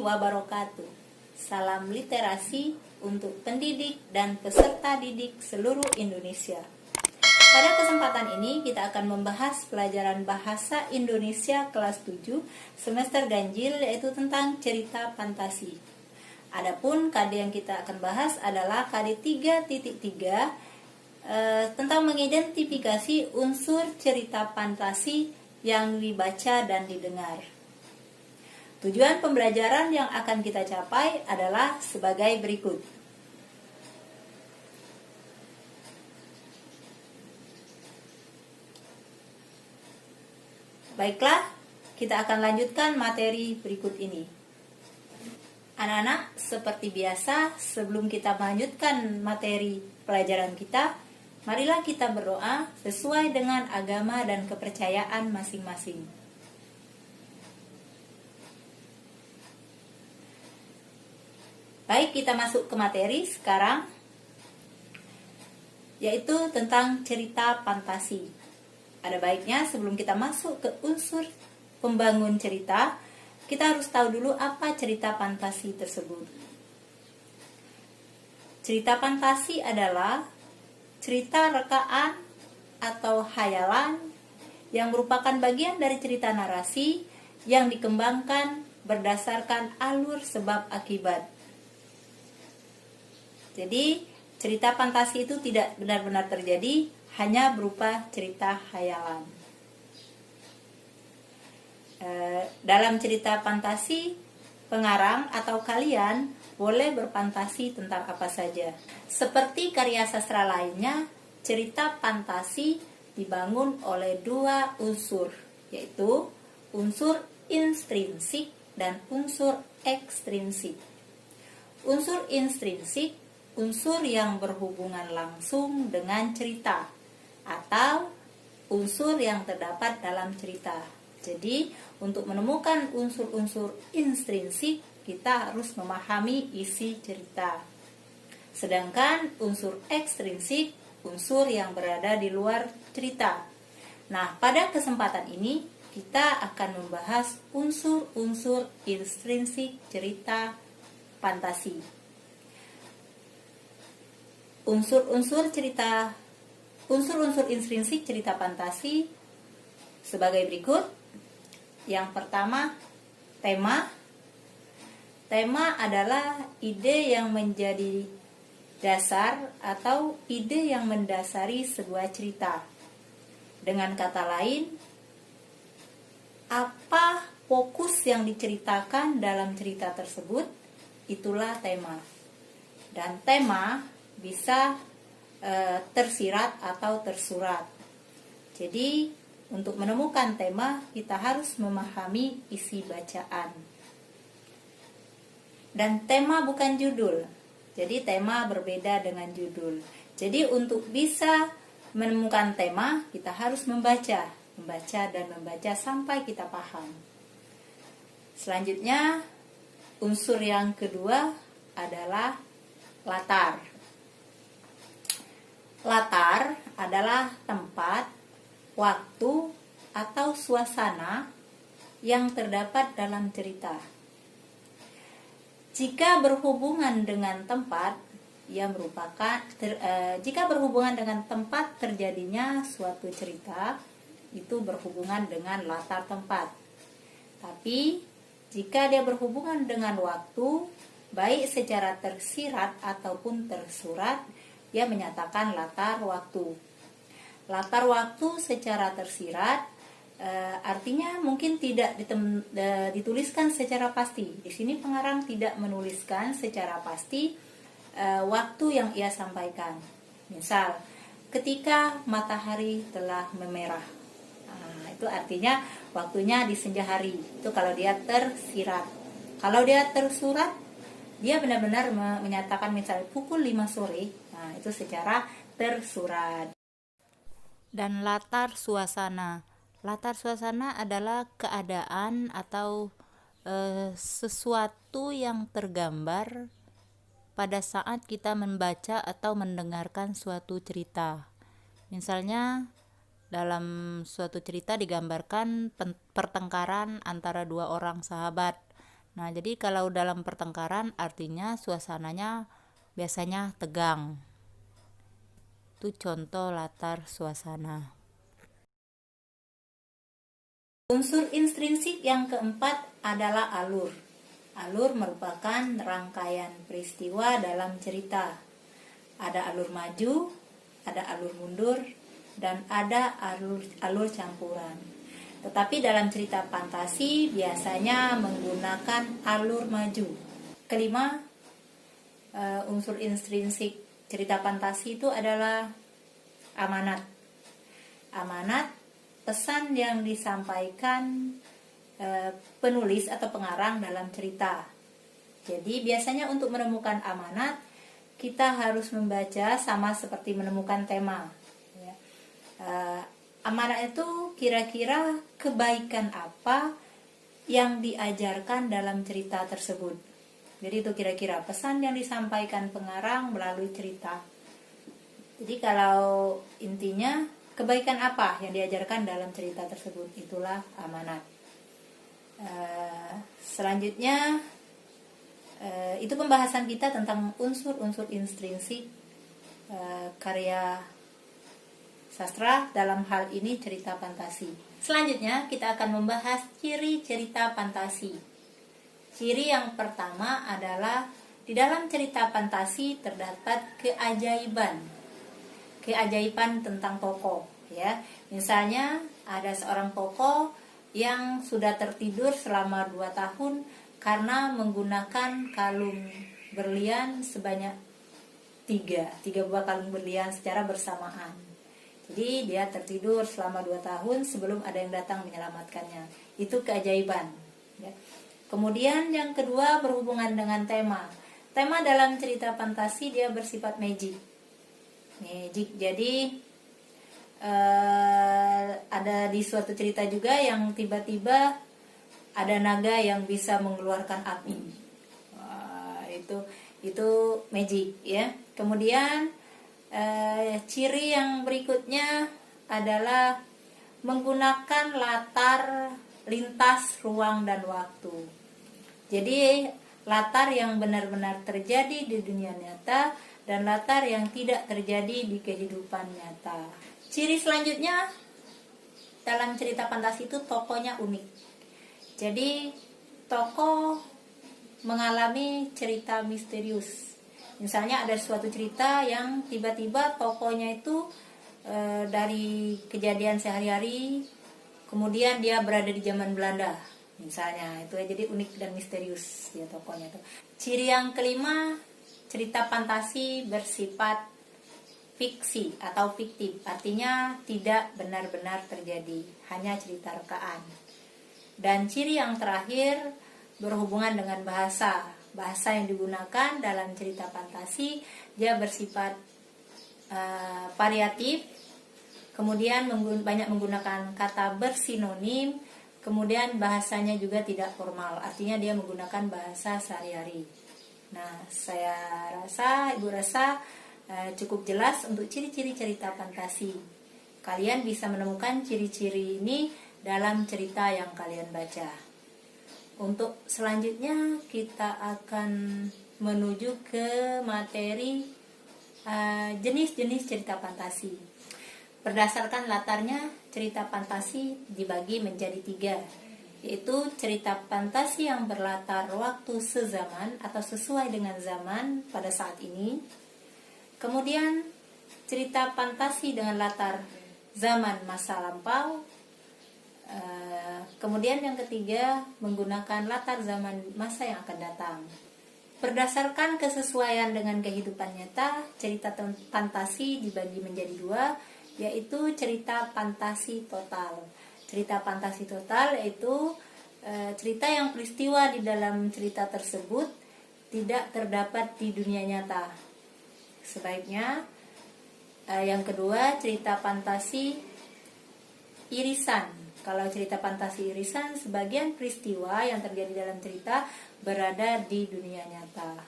wabarakatuh. Salam literasi untuk pendidik dan peserta didik seluruh Indonesia. Pada kesempatan ini kita akan membahas pelajaran Bahasa Indonesia kelas 7 semester ganjil, yaitu tentang cerita fantasi. Adapun KD yang kita akan bahas adalah KD 3.3 tentang mengidentifikasi unsur cerita fantasi yang dibaca dan didengar. Tujuan pembelajaran yang akan kita capai adalah sebagai berikut. Baiklah, kita akan lanjutkan materi berikut ini. Anak-anak, seperti biasa, sebelum kita melanjutkan materi pelajaran kita, marilah kita berdoa sesuai dengan agama dan kepercayaan masing-masing. Baik, kita masuk ke materi sekarang, yaitu tentang cerita fantasi. Ada baiknya sebelum kita masuk ke unsur pembangun cerita, kita harus tahu dulu apa cerita fantasi tersebut. Cerita fantasi adalah cerita rekaan atau hayalan yang merupakan bagian dari cerita narasi yang dikembangkan berdasarkan alur sebab akibat. Jadi, cerita fantasi itu tidak benar-benar terjadi, hanya berupa cerita hayalan. Dalam cerita fantasi, pengarang atau kalian boleh berfantasi tentang apa saja. Seperti karya sastra lainnya, cerita fantasi dibangun oleh dua unsur, yaitu unsur intrinsik dan unsur ekstrinsik. Unsur intrinsik, unsur yang berhubungan langsung dengan cerita, atau unsur yang terdapat dalam cerita. Jadi, untuk menemukan unsur-unsur intrinsik, kita harus memahami isi cerita. Sedangkan unsur ekstrinsik, unsur yang berada di luar cerita. Nah, pada kesempatan ini kita akan membahas unsur-unsur intrinsik cerita fantasi. Unsur-unsur intrinsik cerita fantasi sebagai berikut. Yang pertama, tema. Tema adalah ide yang menjadi dasar atau ide yang mendasari sebuah cerita. Dengan kata lain, apa fokus yang diceritakan dalam cerita tersebut, itulah tema. Dan tema bisa tersirat atau tersurat. Jadi, untuk menemukan tema, kita harus memahami isi bacaan. Dan tema bukan judul. Jadi tema berbeda dengan judul. Jadi untuk bisa menemukan tema, kita harus membaca dan membaca sampai kita paham. Selanjutnya, unsur yang kedua adalah latar. Latar adalah tempat, waktu, atau suasana yang terdapat dalam cerita. Jika berhubungan dengan tempat, jika berhubungan dengan tempat terjadinya suatu cerita, itu berhubungan dengan latar tempat. Tapi jika dia berhubungan dengan waktu, baik secara tersirat ataupun tersurat, dia menyatakan latar waktu. Latar waktu secara tersirat artinya mungkin tidak dituliskan secara pasti. Di sini pengarang tidak menuliskan secara pasti waktu yang ia sampaikan. Misal, ketika matahari telah memerah. Nah, itu artinya waktunya di senja hari. Itu kalau dia tersirat. Kalau dia tersurat, dia benar-benar menyatakan misalnya pukul 5 sore. Nah, itu secara tersurat. Dan latar suasana. Latar suasana adalah keadaan atau sesuatu yang tergambar pada saat kita membaca atau mendengarkan suatu cerita. Misalnya dalam suatu cerita digambarkan pertengkaran antara dua orang sahabat. Nah, jadi kalau dalam pertengkaran artinya suasananya biasanya tegang. Itu contoh latar suasana. Unsur intrinsik yang keempat adalah alur. Alur merupakan rangkaian peristiwa dalam cerita. Ada alur maju, ada alur mundur, dan ada alur campuran. Tetapi dalam cerita fantasi biasanya menggunakan alur maju. Kelima, unsur intrinsik cerita fantasi itu adalah amanat. Amanat, pesan yang disampaikan penulis atau pengarang dalam cerita. Jadi biasanya untuk menemukan amanat kita harus membaca sama seperti menemukan tema. Amanat itu kira-kira kebaikan apa yang diajarkan dalam cerita tersebut. Jadi itu kira-kira pesan yang disampaikan pengarang melalui cerita. Jadi kalau intinya kebaikan apa yang diajarkan dalam cerita tersebut, itulah amanat. Selanjutnya itu pembahasan kita tentang unsur-unsur intrinsik karya sastra, dalam hal ini cerita fantasi. Selanjutnya kita akan membahas ciri cerita fantasi. Ciri yang pertama adalah di dalam cerita fantasi terdapat keajaiban. Keajaiban tentang tokoh, ya. Misalnya ada seorang tokoh yang sudah tertidur selama 2 tahun karena menggunakan kalung berlian sebanyak 3 buah kalung berlian secara bersamaan. Jadi dia tertidur selama 2 tahun sebelum ada yang datang menyelamatkannya. Itu keajaiban, ya. Kemudian yang kedua berhubungan dengan tema. Tema dalam cerita fantasi dia bersifat magic. Jadi ada di suatu cerita juga yang tiba-tiba ada naga yang bisa mengeluarkan api. Wah, itu magic, ya. Kemudian ciri yang berikutnya adalah menggunakan latar lintas ruang dan waktu. Jadi latar yang benar-benar terjadi di dunia nyata dan latar yang tidak terjadi di kehidupan nyata. Ciri selanjutnya dalam cerita fantasi itu tokohnya unik. Jadi tokoh mengalami cerita misterius. Misalnya ada suatu cerita yang tiba-tiba tokohnya itu dari kejadian sehari-hari, kemudian dia berada di zaman Belanda. Misalnya itu jadi unik dan misterius ya tokohnya itu. Ciri yang kelima, cerita fantasi bersifat fiksi atau fiktif, artinya tidak benar-benar terjadi, hanya cerita rekaan. Dan ciri yang terakhir berhubungan dengan bahasa. Bahasa yang digunakan dalam cerita fantasi dia bersifat variatif, kemudian banyak menggunakan kata bersinonim. Kemudian bahasanya juga tidak formal, artinya dia menggunakan bahasa sehari-hari. Nah, Ibu rasa cukup jelas untuk ciri-ciri cerita fantasi. Kalian bisa menemukan ciri-ciri ini dalam cerita yang kalian baca. Untuk selanjutnya kita akan menuju ke materi jenis-jenis cerita fantasi. Berdasarkan latarnya, cerita fantasi dibagi menjadi 3, yaitu cerita fantasi yang berlatar waktu sezaman atau sesuai dengan zaman pada saat ini. Kemudian cerita fantasi dengan latar zaman masa lampau. Kemudian yang ketiga menggunakan latar zaman masa yang akan datang. Berdasarkan kesesuaian dengan kehidupan nyata, cerita fantasi dibagi menjadi 2, yaitu cerita fantasi total. Cerita fantasi total yaitu cerita yang peristiwa di dalam cerita tersebut tidak terdapat di dunia nyata. Sebaiknya yang kedua cerita fantasi irisan. Kalau cerita fantasi irisan, sebagian peristiwa yang terjadi dalam cerita berada di dunia nyata.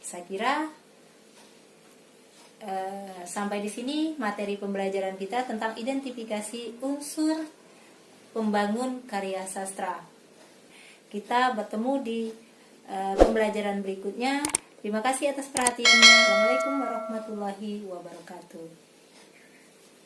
Saya kira sampai di sini materi pembelajaran kita tentang identifikasi unsur pembangun karya sastra. kita bertemu di pembelajaran berikutnya. Terima kasih atas perhatiannya. Assalamualaikum warahmatullahi wabarakatuh.